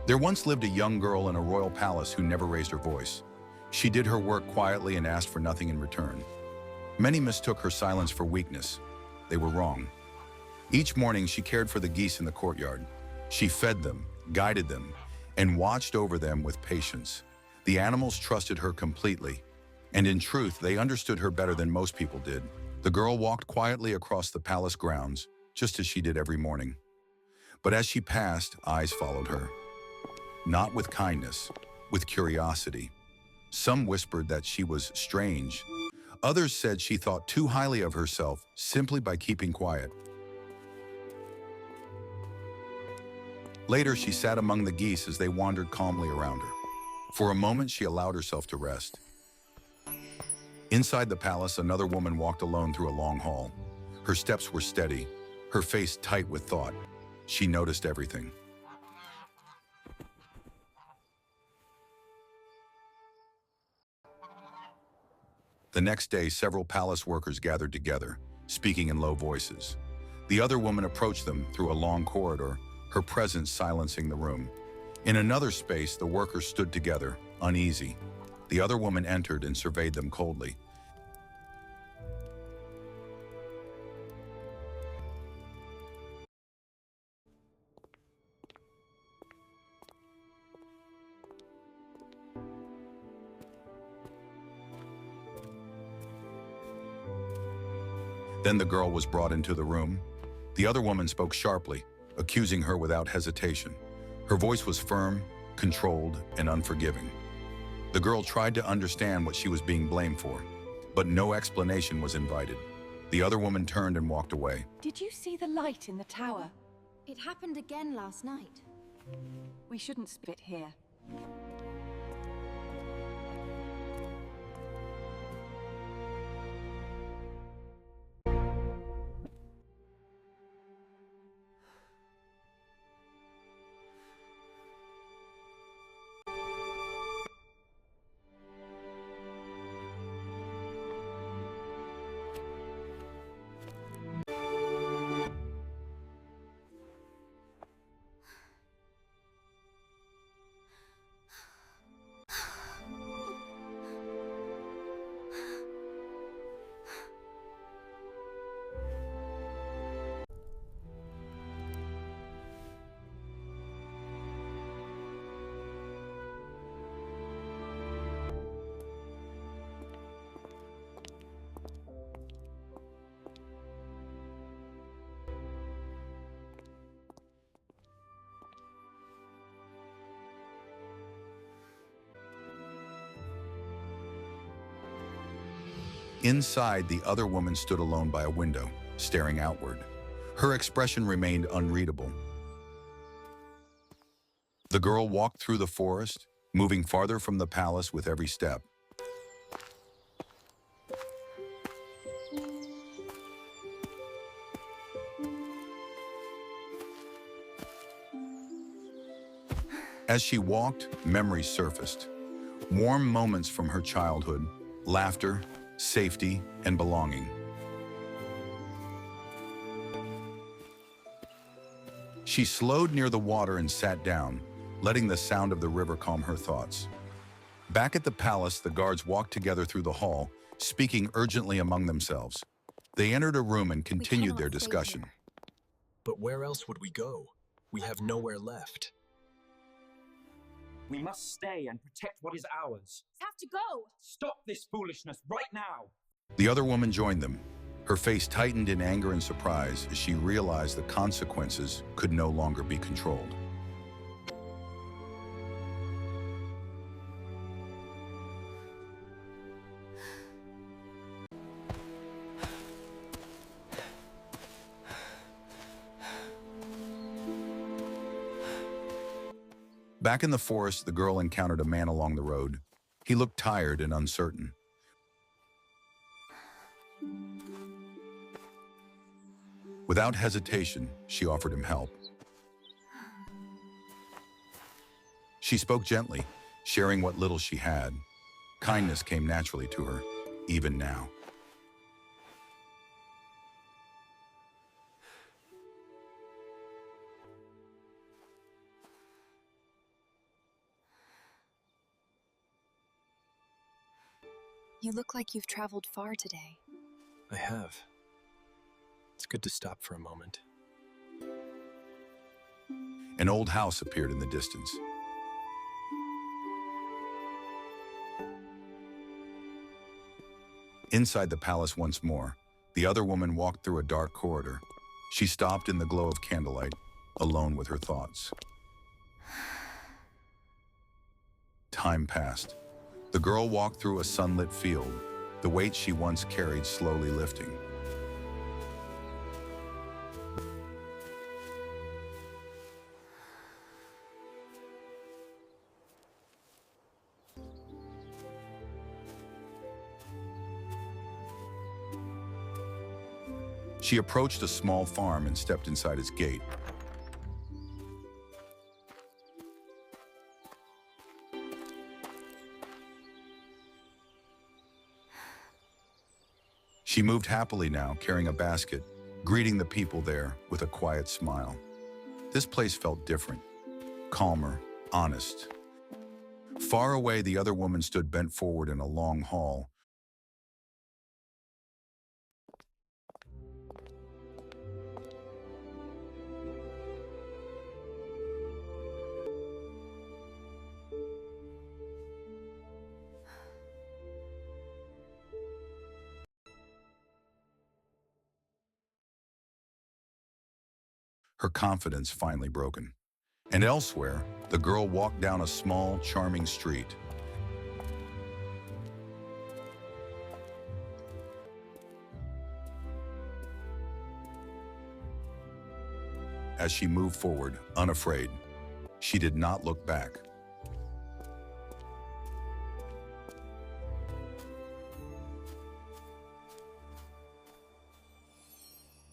There once lived a young girl in a royal palace who never raised her voice. She did her work quietly and asked for nothing in return. Many mistook her silence for weakness. They were wrong. Each morning she cared for the geese in the courtyard. She fed them, guided them, and watched over them with patience. The animals trusted her completely, and in truth, they understood her better than most people did. The girl walked quietly across the palace grounds, just as she did every morning. But as she passed, eyes followed her. Not with kindness, with curiosity. Some whispered that she was strange. Others said she thought too highly of herself simply by keeping quiet. Later, she sat among the geese as they wandered calmly around her. For a moment, she allowed herself to rest. Inside the palace, another woman walked alone through a long hall. Her steps were steady, her face tight with thought. She noticed everything. The next day, several palace workers gathered together, speaking in low voices. The other woman approached them through a long corridor, her presence silencing the room. In another space, the workers stood together, uneasy. The other woman entered and surveyed them coldly. Then the girl was brought into the room. The other woman spoke sharply, accusing her without hesitation. Her voice was firm, controlled, and unforgiving. The girl tried to understand what she was being blamed for, but no explanation was invited. The other woman turned and walked away. Did you see the light in the tower? It happened again last night. We shouldn't spit here. Inside, the other woman stood alone by a window, staring outward. Her expression remained unreadable. The girl walked through the forest, moving farther from the palace with every step. As she walked, memories surfaced. Warm moments from her childhood, laughter, safety, and belonging. She slowed near the water and sat down, letting the sound of the river calm her thoughts. Back at the palace, the guards walked together through the hall, speaking urgently among themselves. They entered a room and continued their discussion. But where else would we go? We have nowhere left. We must stay and protect what is ours. Have to go! Stop this foolishness right now! The other woman joined them. Her face tightened in anger and surprise as she realized the consequences could no longer be controlled. Back in the forest, the girl encountered a man along the road. He looked tired and uncertain. Without hesitation, she offered him help. She spoke gently, sharing what little she had. Kindness came naturally to her, even now. You look like you've traveled far today. I have. It's good to stop for a moment. An old house appeared in the distance. Inside the palace once more, the other woman walked through a dark corridor. She stopped in the glow of candlelight, alone with her thoughts. Time passed. The girl walked through a sunlit field, the weight she once carried slowly lifting. She approached a small farm and stepped inside its gate. She moved happily now, carrying a basket, greeting the people there with a quiet smile. This place felt different, calmer, honest. Far away, the other woman stood bent forward in a long hall. Her confidence finally broken. And elsewhere, the girl walked down a small, charming street. As she moved forward, unafraid, she did not look back.